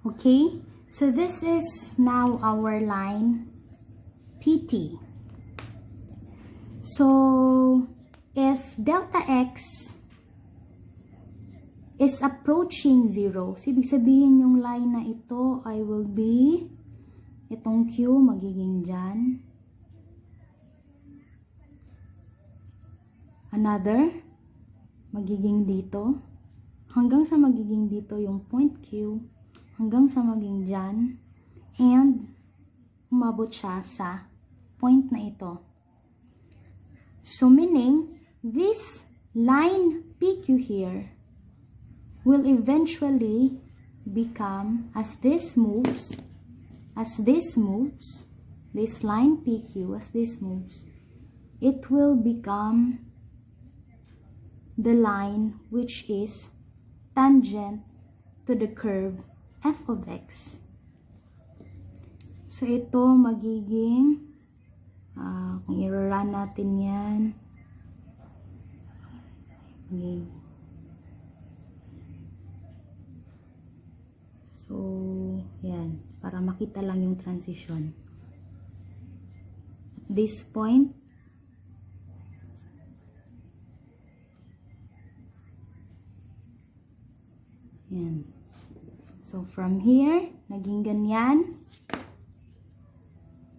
Okay, so this is now our line PT. So if delta x is approaching 0, so ibig sabihin yung line na ito ay will be, itong Q magiging dyan, another magiging dito, hanggang sa magiging dito yung point Q, hanggang sa maging dyan, and umabot siya sa point na ito. So meaning, this line PQ here will eventually become, as this moves, this line PQ, as this moves, it will become the line which is tangent to the curve f of x. So ito magiging, kung i-run natin yan, so yan, para makita lang yung transition. At this point, yan. So from here, naging ganyan.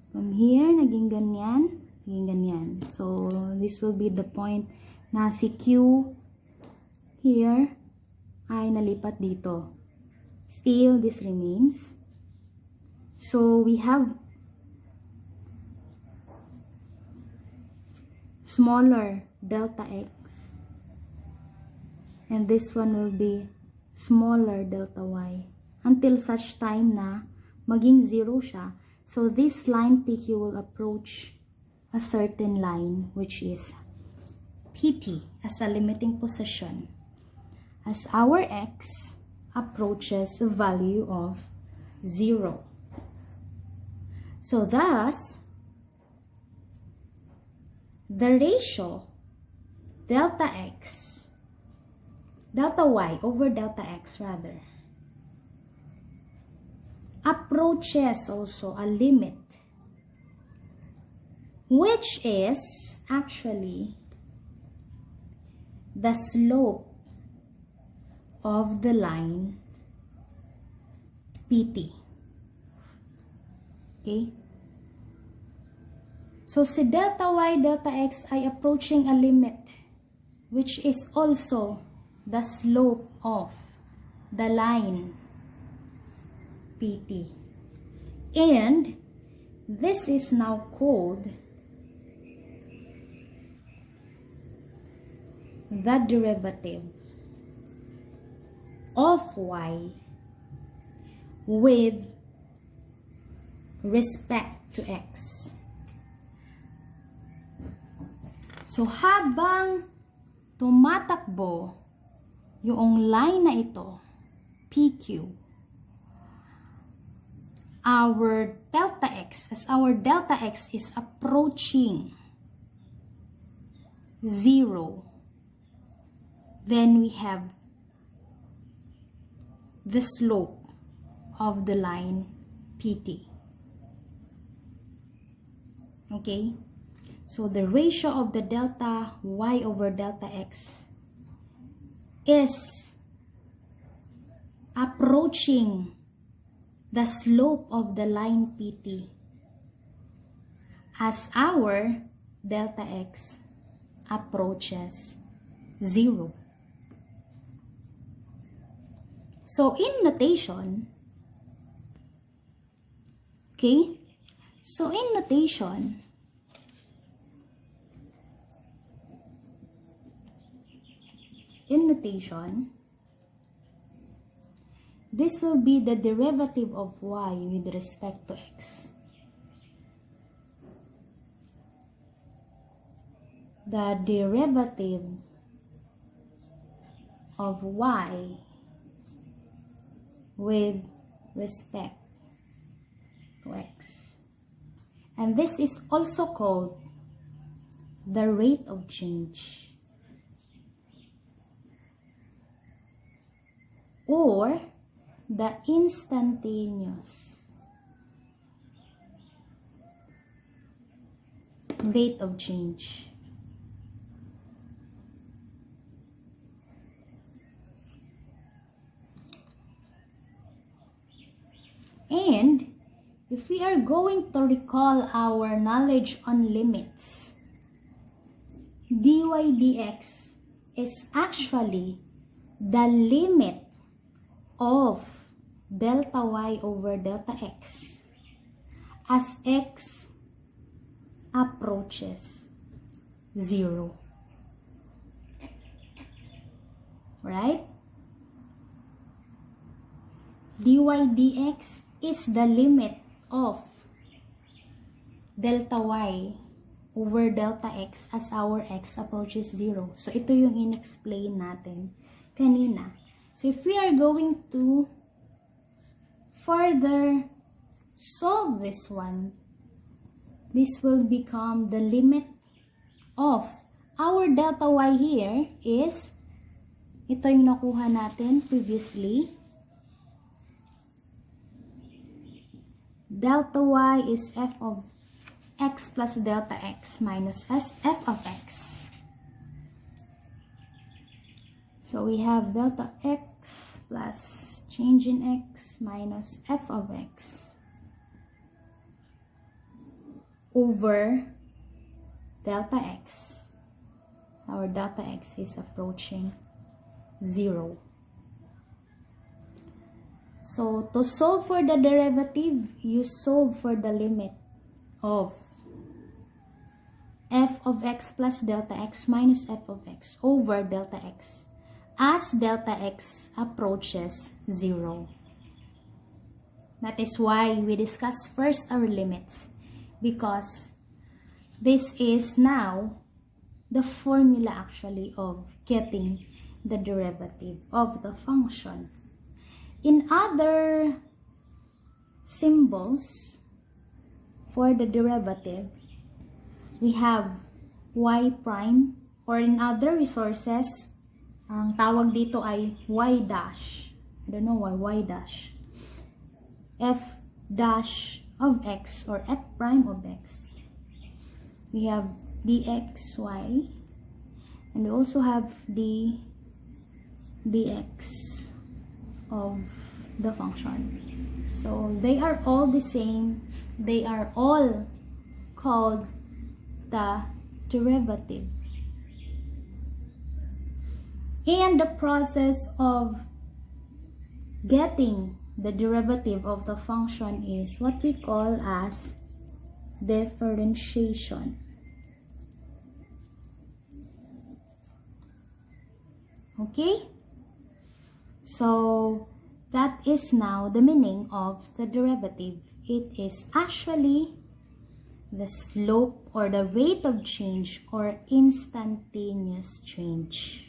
From here, naging ganyan. Naging ganyan. So this will be the point na si Q here ay nalipat dito. Still, this remains. So we have smaller delta x, and this one will be smaller delta y until such time na maging 0 siya. So this line PQ will approach a certain line which is PT as a limiting position as our x approaches a value of 0. So thus, the ratio delta y over delta x rather, approaches also a limit, which is actually the slope of the line PT. Okay? So si delta y, delta x ay approaching a limit, which is also the slope of the line PT. And this is now called the derivative of y with respect to x. So habang tumatakbo yung line na ito, PQ, our delta x, as our delta x is approaching 0, then we have the slope of the line PT. Okay? So the ratio of the delta y over delta x is approaching the slope of the line PT as our delta x approaches 0. So in notation, okay? So in notation, this will be the derivative of y with respect to x. The derivative of y with respect to x. And this is also called the rate of change, or the instantaneous rate of change. And if we are going to recall our knowledge on limits, dy dx is actually the limit of delta y over delta x as x approaches 0. Right? Dy dx is the limit of delta y over delta x as our x approaches 0. So, ito yung in-explain natin kanina. So, if we are going to further solve this one, this will become the limit of our delta y here is, ito yung nakuha natin previously. Delta y is f of x plus delta x minus f of x. So we have delta x plus change in x minus f of x over delta x. So our delta x is approaching 0. So, to solve for the derivative, you solve for the limit of f of x plus delta x minus f of x over delta x as delta x approaches 0. That is why we discuss first our limits, because this is now the formula actually of getting the derivative of the function. In other symbols for the derivative, we have y prime, or in other resources, ang tawag dito ay y dash. I don't know why y dash. F dash of x or f prime of x. We have dxy, and we also have the dx of the function. So they are all the same. They are all called the derivative. And the process of getting the derivative of the function is what we call as differentiation. Okay? So, that is now the meaning of the derivative. It is actually the slope or the rate of change or instantaneous change.